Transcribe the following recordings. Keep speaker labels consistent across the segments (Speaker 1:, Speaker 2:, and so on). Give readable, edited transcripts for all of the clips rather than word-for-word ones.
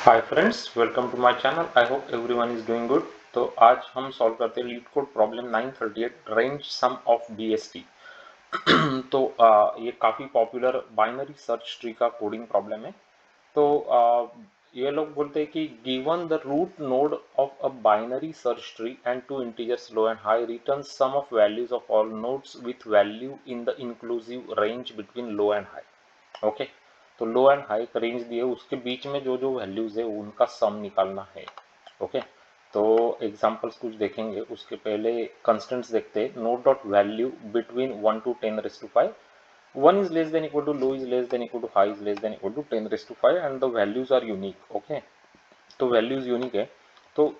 Speaker 1: Hi friends, welcome to my channel. I hope everyone is doing good. तो आज हम solve करते हैं leet code problem 938 range sum of BST. तो ये काफ़ी पॉपुलर बाइनरी सर्च ट्री का कोडिंग प्रॉब्लम है। तो ये लोग बोलते हैं कि given the root node of a binary search tree and two integers low and high return sum of values of all nodes with value in the inclusive range between low and high. Okay, तो लो and high का range दिए, उसके बीच में जो जो values है उनका सम निकालना है। ओके, तो एग्जांपल्स कुछ देखेंगे, उसके पहले कंस्टेंट्स देखते हैं। Note dot value between 1 to 10⁵. 1 is less than equal to, low is less than equal to, high is less than equal to 10⁵, and the values are unique. Okay, तो values unique है। तो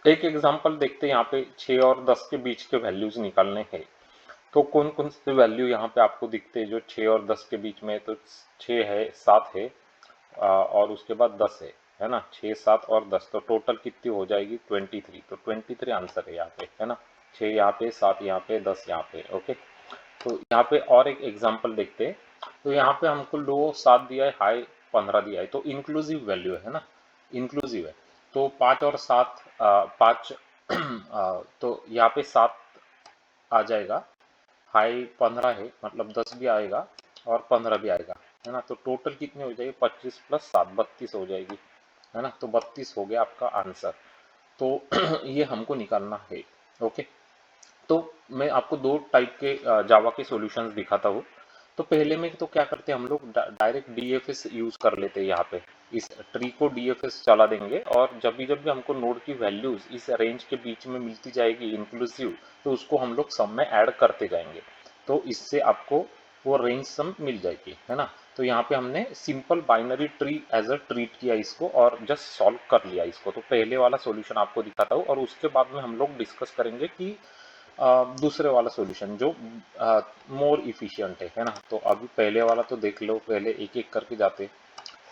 Speaker 1: एक example देखते हैं, यहाँ पे 6 और 10 के बीच के वैल्यूज निकालने हैं। तो कौन कौन से वैल्यू यहाँ पे आपको दिखते हैं जो 6 और 10 के बीच में? तो 6 है, 7 है, और उसके बाद 10 है ना। 6, 7 और 10, तो टोटल कितनी हो जाएगी? 23। तो 23 आंसर है यहाँ पे, है ना। 6 यहाँ पे, 7 यहाँ पे, 10 यहाँ पे। ओके, तो यहाँ पे और एक एग्जांपल देखते हैं। तो यहाँ पे हमको लो 7 दिया है, हाई 15 दिया है, तो इंक्लूसिव वैल्यू है ना, इंक्लूसिव है। तो 5 और 7, 5 तो यहाँ पे 7 आ जाएगा, हाई 15 है, मतलब 10 भी आएगा और 15 भी आएगा, है ना। तो टोटल कितनी हो जाएगी? 25 + 7 32 हो जाएगी, है ना। तो 32 हो गया आपका आंसर। तो ये हमको निकालना है। ओके, तो मैं आपको दो टाइप के जावा के सॉल्यूशंस दिखाता हूँ। तो पहले में तो क्या करते हैं हम लोग, डायरेक्ट डीएफएस यूज कर लेते हैं। यहाँ पे इस ट्री को डीएफएस चला देंगे, और जब भी हमको नोड की वैल्यूज इस रेंज के बीच में मिलती जाएगी इंक्लूसिव, तो उसको हम लोग सम में ऐड करते जाएंगे। तो इससे आपको वो रेंज सम मिल जाएगी, है ना। तो यहाँ पे हमने simple binary tree as a treat किया इसको, और जस्ट सॉल्व कर लिया इसको। तो पहले वाला सॉल्यूशन आपको दिखाता हूँ, और उसके बाद में हम लोग डिस्कस करेंगे कि दूसरे वाला सॉल्यूशन जो मोर इफिशियंट है ना। तो अभी पहले वाला तो देख लो, पहले एक एक करके जाते।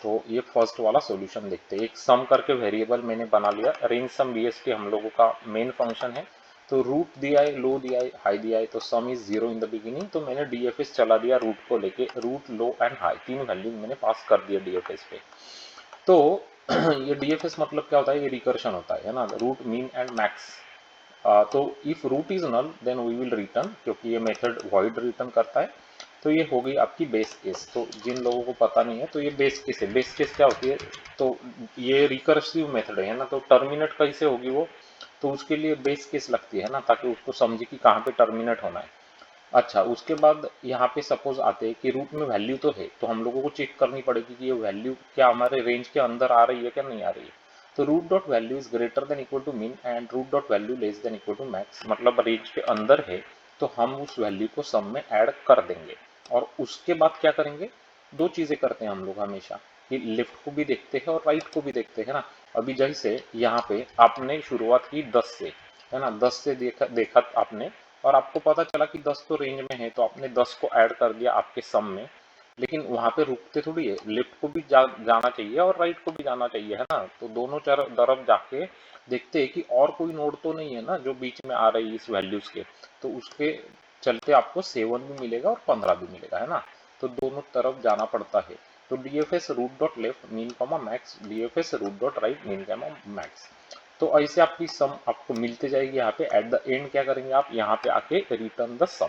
Speaker 1: तो ये फर्स्ट वाला सॉल्यूशन देखते हैं। एक सम करके वेरिएबल मैंने बना लिया। रेंज सम बीएसटी हम लोगों का मेन फंक्शन है। तो रूट दिया है, लो दिया है, हाई दिया है, तो सम इज 0 इन द बिगिनिंग। तो मैंने डीएफएस चला दिया रूट को लेके, रूट, लो एंड हाई, तीन वैल्यू मैंने पास कर दिया डीएफएस पे। तो ये डीएफएस मतलब क्या होता है? ये रिकर्शन होता है ना, रूट, मीन एंड मैक्स। तो if root is null then we will return, क्योंकि ये मेथड वॉइड रिटर्न करता है। तो ये हो गई आपकी बेस केस। तो जिन लोगों को पता नहीं है, तो ये बेस केस है। बेस केस क्या होती है? तो ये रिकर्सिव मेथड है ना, तो टर्मिनेट कैसे होगी वो? तो उसके लिए बेस केस लगती है ना, ताकि उसको समझे कि कहाँ पे टर्मिनेट होना है। अच्छा, उसके बाद यहाँ पे सपोज आते हैं कि रूट में वैल्यू तो है, तो हम लोगों को चेक करनी पड़ेगी कि ये वैल्यू क्या हमारे रेंज के अंदर आ रही है क्या नहीं आ रही है। तो root dot value is greater than equal to min and root dot value less than equal to max, मतलब रेंज के अंदर है, तो हम उस वैल्यू को सम में ऐड कर देंगे। और उसके बाद क्या करेंगे? दो चीजें करते हैं हम लोग हमेशा, कि लेफ्ट को भी देखते हैं और राइट को भी देखते हैं ना। अभी जैसे यहाँ पे आपने शुरुआत की 10 से, है ना। 10 से देखा देखा आपने, और आपको पता चला कि 10 तो रेंज में है, तो आपने 10 को ऐड कर दिया आपके सम में। लेकिन वहां पे रुकते थोड़ी है, लेफ्ट को भी जाना चाहिए और राइट को भी जाना चाहिए, है ना। तो दोनों तरफ जाके देखते हैं कि और कोई नोड तो नहीं है ना जो बीच में आ रही है इस वैल्यूज के। तो उसके चलते आपको 7 भी मिलेगा और 15 भी मिलेगा, है ना। तो दोनों तरफ जाना पड़ता है। तो DFS root dot left min comma max, DFS root dot right min comma max. तो ऐसे आपकी सम आपको मिलते जाएगी। यहाँ पे एट द एंड क्या करेंगे आप? यहाँ पे आके रिटर्न द सम,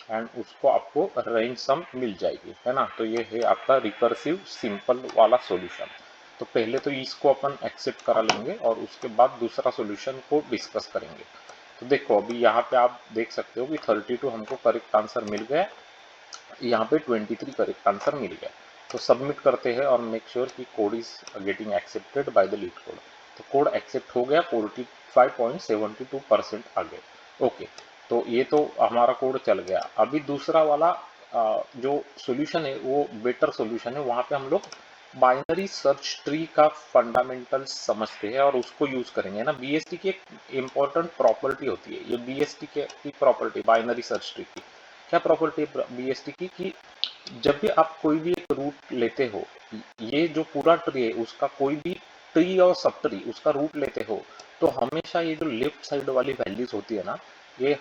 Speaker 1: एंड उसको आपको रेंज सम मिल जाएगी, है ना। तो ये है आपका रिकर्सिव सिंपल वाला सॉल्यूशन। तो पहले तो इसको अपन एक्सेप्ट करा लेंगे, और उसके बाद दूसरा सॉल्यूशन को डिस्कस करेंगे। तो देखो, अभी यहाँ पे आप देख सकते हो कि 32 हमको करेक्ट आंसर मिल गया, यहाँ पे 23 करेक्ट आंसर मिल गया। तो सबमिट करते हैं और मेक श्योर कि code is getting accepted by the leet code. तो कोड एक्सेप्ट हो गया, 45.72% आ गए। ओके, तो ये तो हमारा कोड चल गया। अभी दूसरा वाला जो सॉल्यूशन है वो बेटर सॉल्यूशन है। वहां पे हम लोग बाइनरी सर्च ट्री का फंडामेंटल समझते हैं और उसको यूज करेंगे ना। बीएसटी की एक इंपॉर्टेंट प्रॉपर्टी होती है, ये बीएसटी की प्रॉपर्टी, बाइनरी सर्च ट्री की क्या प्रॉपर्टी है बीएसटी की, कि जब भी आप कोई भी एक रूट लेते हो, ये जो पूरा ट्री है उसका कोई भी ट्री और सब ट्री उसका रूट लेते हो, तो हमेशा ये जो लेफ्ट साइड वाली वैल्यूज होती है ना, ये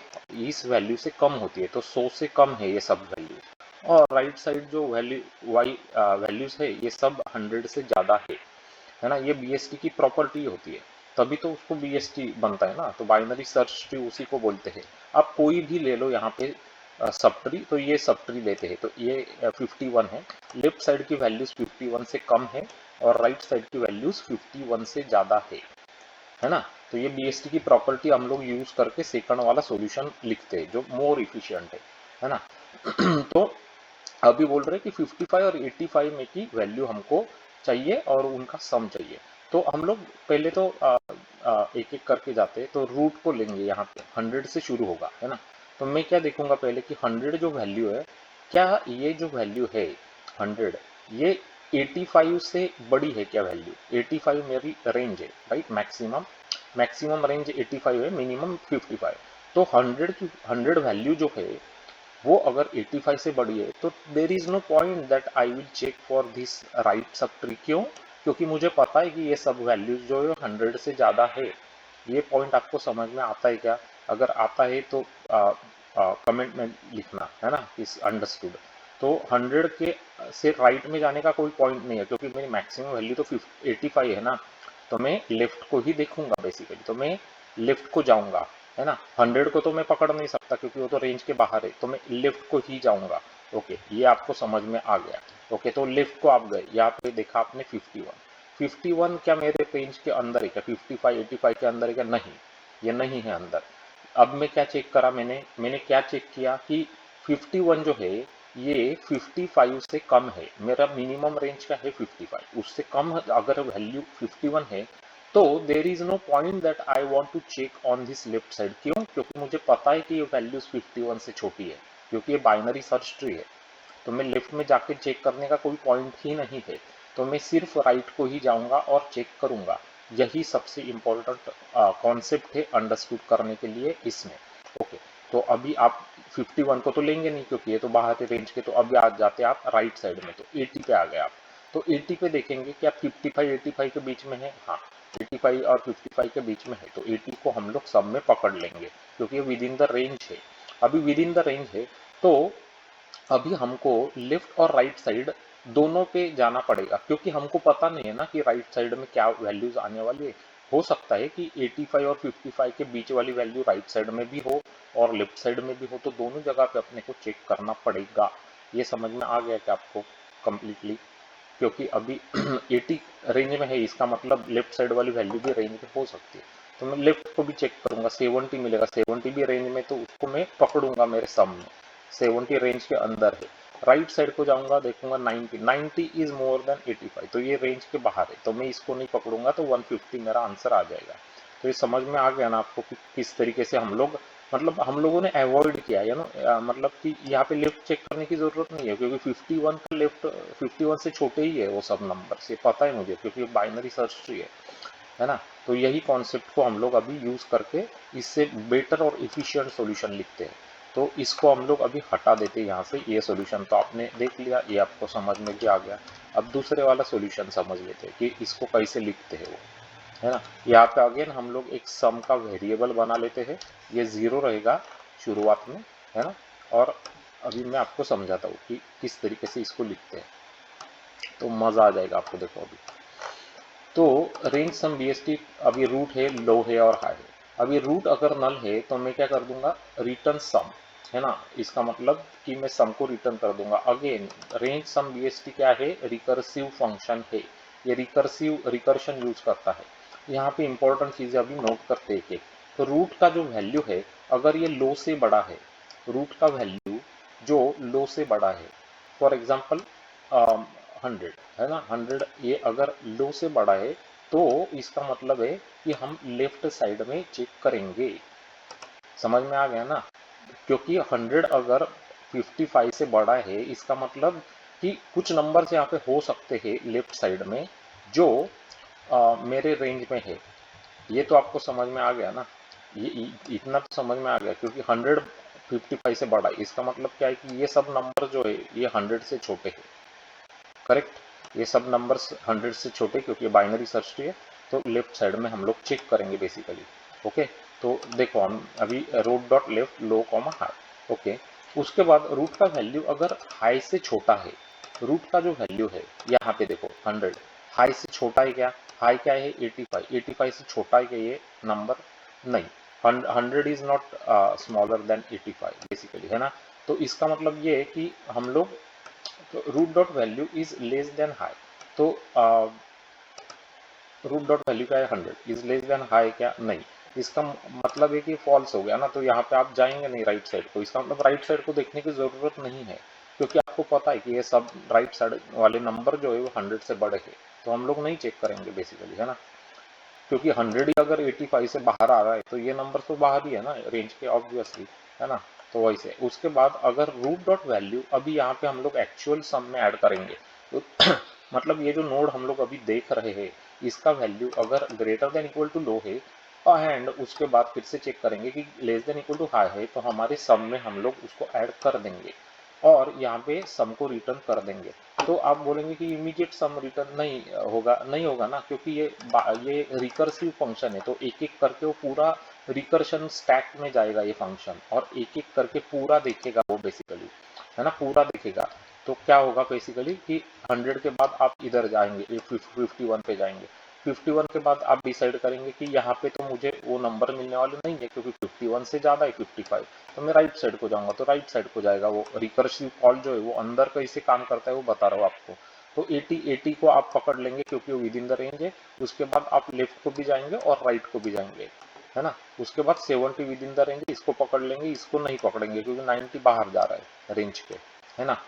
Speaker 1: इस वैल्यू से कम होती है। तो 100 से कम है ये सब वैल्यूज, और राइट साइड जो वैल्यूज है ये सब 100 से ज्यादा है। है ना, ये BST की प्रॉपर्टी होती है, तभी तो उसको BST बनता है ना। तो बाइनरी सर्च ट्री उसी को बोलते हैं। आप कोई भी ले लो यहाँ पे सब ट्री, तो ये सब ट्री लेते हैं, तो ये 51 है, लेफ्ट साइड की वैल्यूज 51 से कम है और राइट साइड की वैल्यूज 51 से ज्यादा है ना। तो ये BST की प्रॉपर्टी हम लोग यूज करके सेकंड वाला सॉल्यूशन लिखते हैं जो मोर इफिशिएंट है ना। तो अभी बोल रहे हैं कि 55 और 85 में की वैल्यू हमको चाहिए और उनका सम चाहिए। तो हम लोग पहले तो एक एक करके जाते हैं, तो रूट को लेंगे, यहाँ पे 100 से शुरू होगा, है ना। तो मैं क्या देखूंगा पहले कि 100 जो वैल्यू है, क्या ये जो वैल्यू है 100, ये 85 से बड़ी है क्या वैल्यू। 85 मेरी रेंज है, राइट, मैक्सिमम मैक्सिमम रेंज 85 है, मिनिमम 55। तो 100 की 100 वैल्यू जो है वो अगर 85 से बड़ी है, तो there is no point that I will check for this right sub tree. क्यों? क्योंकि मुझे पता है कि ये सब वैल्यूज जो है 100 से ज़्यादा है। ये पॉइंट आपको समझ में आता है क्या? अगर आता है तो कमेंट में लिखना, है ना, इस अंडरस्टूड। तो 100 के से राइट में जाने का कोई पॉइंट नहीं है, क्योंकि मेरी मैक्सिमम वैल्यू तो 85 है ना। तो मैं लेफ्ट को ही देखूंगा बेसिकली, तो मैं लेफ्ट को जाऊंगा, है ना। 100 को तो मैं पकड़ नहीं सकता क्योंकि वो तो रेंज के बाहर है, तो मैं लेफ्ट को ही जाऊंगा। ओके, ये आपको समझ में आ गया। ओके, तो लेफ्ट को आप गए, यहाँ पे देखा आपने 51। 51 क्या मेरे रेंज के अंदर है क्या? 55 85 के अंदर है क्या? नहीं, ये नहीं है अंदर। अब मैं क्या चेक करा, मैंने क्या चेक किया कि 51 जो है ये 55 से कम है। मेरा मिनिमम रेंज का है 55, उससे कम अगर वैल्यू 51 है तो there is no point that I want to check on this left side. क्यों? क्योंकि मुझे पता है कि ये वैल्यूज 51 से छोटी है, क्योंकि ये बाइनरी सर्च ट्री है। तो मैं लेफ्ट में जाके चेक करने का कोई पॉइंट ही नहीं है, तो मैं सिर्फ राइट को ही जाऊंगा और चेक करूंगा। यही सबसे इम्पोर्टेंट कॉन्सेप्ट है अंडरस्टूड करने के लिए इसमें। ओके, तो अभी आप 51 को तो लेंगे नहीं क्योंकि ये तो बाहर के रेंज के, तो अभी आ जाते आप राइट साइड में, तो 80 पे आ गए आप। तो 80 पे देखेंगे क्या 55 85 के बीच में है? हाँ, 85 और 55 के बीच में है, तो 80 को हम लोग सब में पकड़ लेंगे क्योंकि ये विद इन द रेंज है। अभी विद इन द रेंज है, तो अभी हमको लेफ्ट और राइट साइड दोनों पे जाना पड़ेगा, क्योंकि हमको पता नहीं है ना कि राइट साइड में क्या वैल्यूज आने वाली है। हो सकता है कि 85 और 55 के बीच वाली वैल्यू राइट साइड में भी हो और लेफ्ट साइड में भी हो, तो दोनों जगह पे अपने को चेक करना पड़ेगा। ये समझ में आ गया क्या आपको कंप्लीटली? क्योंकि अभी 80 रेंज में है, इसका मतलब लेफ्ट साइड वाली वैल्यू भी रेंज में हो सकती है। तो मैं लेफ्ट को भी चेक करूंगा, 70 मिलेगा, 70 भी रेंज में, तो उसको मैं पकड़ूंगा मेरे सम में, 70 रेंज के अंदर है। राइट साइड को जाऊंगा, देखूंगा 90, 90 इज मोर देन 85, तो ये रेंज के बाहर है, तो मैं इसको नहीं पकड़ूंगा, तो 150 मेरा आंसर आ जाएगा। तो ये समझ में आ गया ना आपको कि किस तरीके से हम लोग, मतलब हम लोगों ने अवॉइड किया है ना, मतलब कि यहाँ पे लेफ्ट चेक करने की जरूरत नहीं है, क्योंकि 51 का लेफ्ट 51 से छोटे ही है वो सब नंबर से, पता है मुझे, क्योंकि बाइनरी सर्च ट्री है ना। तो यही कॉन्सेप्ट को हम लोग अभी यूज करके इससे बेटर और इफिशियंट सॉल्यूशन लिखते हैं। तो इसको हम लोग अभी हटा देते हैं यहाँ से। ये सॉल्यूशन तो आपने देख लिया, ये आपको समझ में भी आ गया। अब दूसरे वाला सॉल्यूशन समझ लेते हैं कि इसको कैसे लिखते हैं वो, है ना। यहाँ पे अगेन हम लोग एक सम का वेरिएबल बना लेते हैं, ये 0 रहेगा शुरुआत में, है ना। और अभी मैं आपको समझाता हूँ कि किस तरीके से इसको लिखते हैं, तो मज़ा आ जाएगा आपको। देखो अभी तो रेंज सम BST, अब ये रूट है, लो है और हाई है। अब ये रूट अगर नल है तो मैं क्या कर दूंगा, रिटर्न सम, है ना। इसका मतलब कि मैं सम को रिटर्न कर दूंगा। अगेन रेंज सम BST क्या है, रिकर्सिव फंक्शन है, ये रिकर्शन यूज करता है। यहाँ पे इंपॉर्टेंट चीजें अभी नोट करते हैं एक। तो रूट का जो वैल्यू है, अगर ये लो से बड़ा है, रूट का वैल्यू जो लो से बड़ा है, फॉर एग्जाम्पल 100, है ना, 100 ये अगर लो से बड़ा है, तो इसका मतलब है कि हम लेफ्ट साइड में चेक करेंगे। समझ में आ गया ना? क्योंकि 100 अगर 55 से बड़ा है, इसका मतलब कि कुछ नंबर्स यहाँ पे हो सकते हैं लेफ्ट साइड में जो मेरे रेंज में है। ये तो आपको समझ में आ गया ना? ये इतना तो समझ में आ गया, क्योंकि 100 55 से बड़ा है, इसका मतलब क्या है कि ये सब नंबर जो है ये 100 से छोटे हैं। करेक्ट, ये सब नंबर्स 100 से छोटे, क्योंकि बाइनरी सर्च ट्री है। तो लेफ्ट साइड में हम लोग चेक करेंगे बेसिकली। ओके, तो देखो हम अभी रूट डॉट लेफ्ट लो कॉमा हाई। ओके, उसके बाद रूट का वैल्यू अगर हाई से छोटा है, रूट का जो वैल्यू है यहाँ पे देखो 100 हाई से छोटा है क्या? हाई क्या है 85, 85 से छोटा है क्या ये नंबर? नहीं, 100 is not smaller than 85 basically, है ना। तो इसका मतलब ये है कि हम लोग root dot value is less than high, तो रूट डॉट वैल्यू क्या है 100 इज लेस देन हाई क्या? नहीं, इसका मतलब है कि फॉल्स हो गया ना, तो यहाँ पे आप जाएंगे नहीं राइट साइड को। इसका मतलब राइट साइड को देखने की जरूरत नहीं है, क्योंकि आपको पता है कि ये सब राइट साइड वाले नंबर जो है वो 100 से बड़े है, तो हम लोग नहीं चेक करेंगे बेसिकली, है ना। क्योंकि 100 ही अगर 85 से बाहर आ रहा है तो ये नंबर तो बाहर ही है ना रेंज के, ऑब्वियसली, है ना। तो वैसे उसके बाद अगर रूट डॉट वैल्यू अभी यहाँ पे हम लोग एक्चुअल सम में ऐड करेंगे, तो मतलब ये जो नोड हम लोग अभी देख रहे हैं इसका वैल्यू अगर greater than equal to low है, एंड उसके बाद फिर से चेक करेंगे कि less than equal to high है, तो हमारे सम में हम लोग उसको ऐड कर देंगे और यहाँ पे सम को रिटर्न कर देंगे। तो आप बोलेंगे कि इमीडिएट सम रिटर्न नहीं होगा, नहीं होगा ना, क्योंकि ये रिकर्सिव फंक्शन है, तो एक एक करके वो पूरा रिकर्शन स्टैक में जाएगा ये फंक्शन, और एक एक करके पूरा देखेगा वो बेसिकली, है ना, पूरा देखेगा। तो क्या होगा बेसिकली कि 100 के बाद आप इधर जाएंगे 51 पे जाएंगे, 51 के बाद आप डिसाइड करेंगे कि यहाँ पे तो मुझे वो नंबर मिलने वाले नहीं है, क्योंकि 51 से ज़्यादा है 55, तो मैं राइट साइड को जाऊंगा, तो राइट साइड को जाएगा। वो रिकर्सिव कॉल जो है वो अंदर कैसे काम करता है वो बता रहा हूँ आपको। तो 80 को आप पकड़ लेंगे क्योंकि वो विद इन द रेंज है, उसके बाद आप लेफ्ट को भी जाएंगे और राइट को भी जाएंगे, है ना। उसके बाद 70 विद इन द रेंज, इसको पकड़ लेंगे, इसको नहीं पकड़ेंगे क्योंकि 90 बाहर जा रहा है रेंज के, है ना।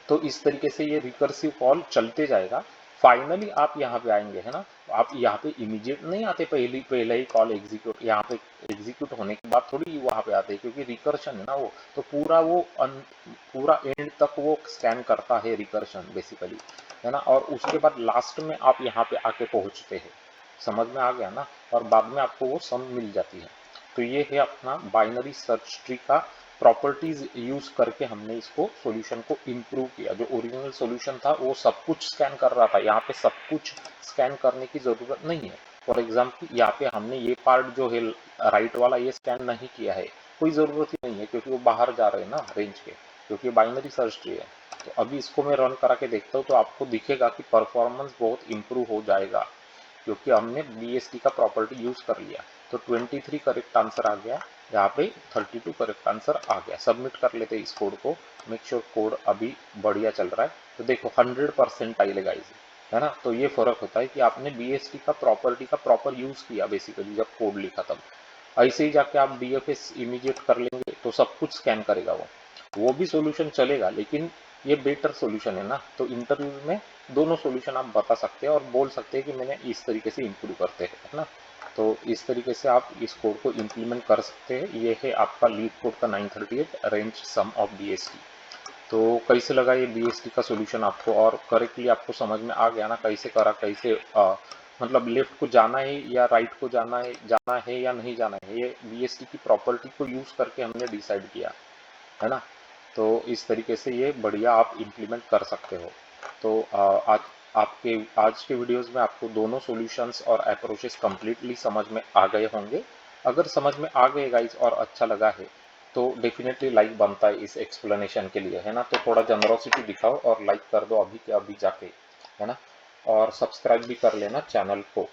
Speaker 1: तो इस तरीके से ये रिकर्सिव कॉल चलते जाएगा। फाइनली आप यहाँ पे आएंगे, है ना। आप यहाँ पे इमीडिएट नहीं आते, पहले ही कॉल एग्जीक्यूट, यहाँ पे एग्जीक्यूट होने के बाद थोड़ी वहां पे आते हैं, क्योंकि रिकर्शन है ना वो, तो पूरा एंड तक वो स्कैन करता है रिकर्शन बेसिकली, है ना। और उसके बाद लास्ट में आप यहाँ पे आके पहुंचते हैं, समझ में आ गया ना। और बाद में आपको वो सम मिल जाती है। तो ये है अपना बाइनरी सर्च ट्री का प्रॉपर्टीज यूज करके हमने इसको सॉल्यूशन को इम्प्रूव किया। जो ओरिजिनल सॉल्यूशन था वो सब कुछ स्कैन कर रहा था, यहाँ पे सब कुछ स्कैन करने की जरूरत नहीं है। फॉर एग्जाम्पल यहाँ पे हमने ये पार्ट जो है राइट वाला ये स्कैन नहीं किया है, कोई जरूरत ही नहीं है, क्योंकि वो बाहर जा रहे हैं ना रेंज के, क्योंकि बाइनरी सर्च ट्री है। तो अभी इसको मैं रन करा के देखता हूँ, तो आपको दिखेगा कि परफॉर्मेंस बहुत इंप्रूव हो जाएगा, क्योंकि हमने BST का प्रॉपर्टी यूज कर लिया। तो 23 करेक्ट आंसर आ गया, यहाँ पे 32 करेक्ट आंसर आ गया। सबमिट कर लेते हैं इस कोड को, मेक श्योर कोड अभी बढ़िया चल रहा है। तो देखो 100% आइलेगा इसे, है ना। तो ये फर्क होता है कि आपने BST का प्रॉपर्टी का प्रॉपर यूज किया बेसिकली जब कोड लिखा तब। ऐसे ही जाके आप DFS इमीडिएट कर लेंगे तो सब कुछ स्कैन करेगा वो भी सॉल्यूशन चलेगा, लेकिन ये बेटर सॉल्यूशन है ना। तो इंटरव्यू में दोनों सॉल्यूशन आप बता सकते हैं और बोल सकते हैं कि मैंने इस तरीके से इम्प्रूव करते हैं, है ना। तो इस तरीके से आप इस कोड को इम्प्लीमेंट कर सकते हैं। ये है आपका लीड कोड का 938 रेंज सम ऑफ BST। तो कैसे लगा ये BST का सॉल्यूशन आपको, और करेक्टली आपको समझ में आ गया ना कैसे करा, कैसे मतलब लेफ्ट को जाना है या राइट को जाना है या नहीं जाना है, ये BST की प्रॉपर्टी को यूज करके हमने डिसाइड किया, है ना। तो इस तरीके से ये बढ़िया आप इम्प्लीमेंट कर सकते हो। तो आज के वीडियोस में आपको दोनों सॉल्यूशंस और अप्रोचेस कंप्लीटली समझ में आ गए होंगे। अगर समझ में आ गए गाइस और अच्छा लगा है तो डेफिनेटली लाइक बनता है इस एक्सप्लेनेशन के लिए, है ना। तो थोड़ा जनरोसिटी दिखाओ और लाइक कर दो अभी के अभी जाके, है ना। और सब्सक्राइब भी कर लेना चैनल को।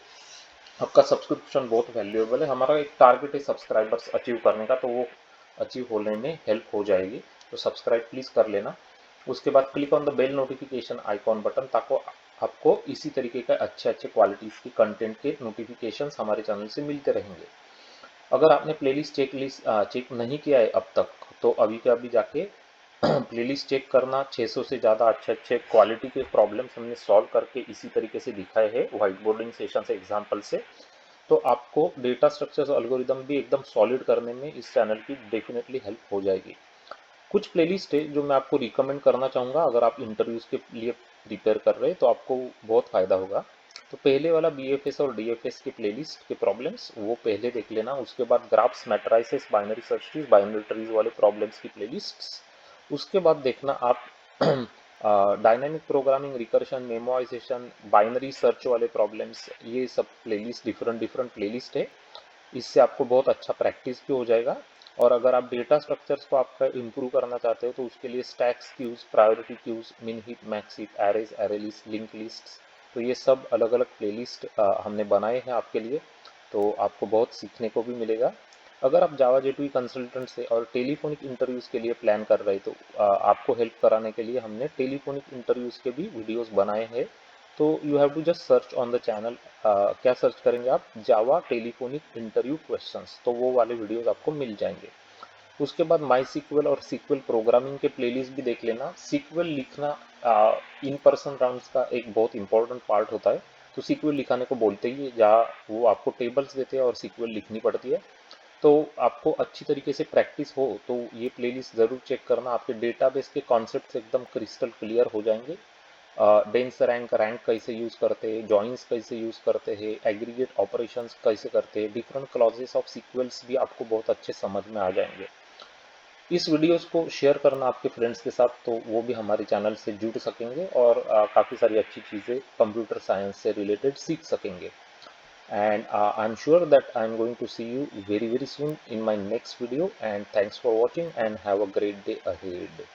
Speaker 1: आपका सब्सक्रिप्शन बहुत वैल्यूएबल है, हमारा एक टारगेट है सब्सक्राइबर्स अचीव करने का, तो वो अचीव होने में हेल्प हो जाएगी। तो सब्सक्राइब प्लीज कर लेना। उसके बाद click on the bell notification icon button, ताकि आपको इसी तरीके के अच्छे अच्छे क्वालिटीज की कंटेंट के नोटिफिकेशंस हमारे चैनल से मिलते रहेंगे। अगर आपने प्लेलिस्ट चेक नहीं किया है अब तक, तो अभी के अभी जाके प्लेलिस्ट चेक करना। 600 से ज़्यादा अच्छे अच्छे क्वालिटी के प्रॉब्लम्स हमने सॉल्व करके इसी तरीके से दिखाए हैं व्हाइट बोर्डिंग सेशन से, एग्जाम्पल से। तो आपको डेटा स्ट्रक्चर्स एल्गोरिदम भी एकदम सॉलिड करने में इस चैनल की डेफिनेटली हेल्प हो जाएगी। कुछ प्लेलिस्ट है जो मैं आपको रिकमेंड करना चाहूँगा, अगर आप इंटरव्यूज़ के लिए प्रिपेयर कर रहे हैं तो आपको बहुत फ़ायदा होगा। तो पहले वाला BFS और DFS के प्लेलिस्ट के प्रॉब्लम्स वो पहले देख लेना। उसके बाद graphs, matrices, binary search trees, binary trees वाले प्रॉब्लम्स की प्लेलिस्ट्स। उसके बाद देखना आप dynamic programming, recursion, memorisation, binary search वाले प्रॉब्लम्स, ये सब प्लेलिस्ट डिफरेंट डिफरेंट प्लेलिस्ट है। इससे आपको बहुत अच्छा प्रैक्टिस भी हो जाएगा। और अगर आप डेटा स्ट्रक्चर्स को आपका इम्प्रूव करना चाहते हो तो उसके लिए स्टैक्स क्यूज, प्रायोरिटी क्यूज, मिन heap, max heap, arrays, array list, link list, तो ये सब अलग अलग प्लेलिस्ट हमने बनाए हैं आपके लिए, तो आपको बहुत सीखने को भी मिलेगा। अगर आप जावा J2E कंसल्टेंट से और टेलीफोनिक इंटरव्यूज़ के लिए प्लान कर रहे तो आपको हेल्प कराने के लिए हमने टेलीफोनिक इंटरव्यूज़ के भी वीडियोस बनाए हैं। तो you have to just search on the channel, क्या सर्च करेंगे आप, जावा टेलीफोनिक इंटरव्यू क्वेश्चंस, तो वो वाले वीडियोस आपको मिल जाएंगे। उसके बाद माई सीक्वल और सीक्वल प्रोग्रामिंग के प्लेलिस्ट भी देख लेना। सीक्वल लिखना इन पर्सन राउंड्स का एक बहुत इंपॉर्टेंट पार्ट होता है। तो सीक्वल लिखाने को बोलते ही जहाँ वो आपको टेबल्स देते हैं और सीक्वल लिखनी पड़ती है। तो आपको अच्छी तरीके से प्रैक्टिस हो तो ये प्लेलिस्ट ज़रूर चेक करना, आपके डेटाबेस के कॉन्सेप्ट्स एकदम क्रिस्टल क्लियर हो जाएंगे। डेंस रैंक रैंक कैसे यूज़ करते हैं, जॉइंस कैसे यूज़ करते हैं, एग्रीगेट ऑपरेशंस कैसे करते हैं, डिफरेंट क्लॉजेस ऑफ सीक्वल्स भी आपको बहुत अच्छे समझ में आ जाएंगे। इस वीडियोस को शेयर करना आपके फ्रेंड्स के साथ, तो वो भी हमारे चैनल से जुड़ सकेंगे और काफ़ी सारी अच्छी चीज़ें कंप्यूटर साइंस से रिलेटेड सीख सकेंगे। And I'm sure that I'm going to see you very soon in my next video, and thanks for watching and have a great day ahead.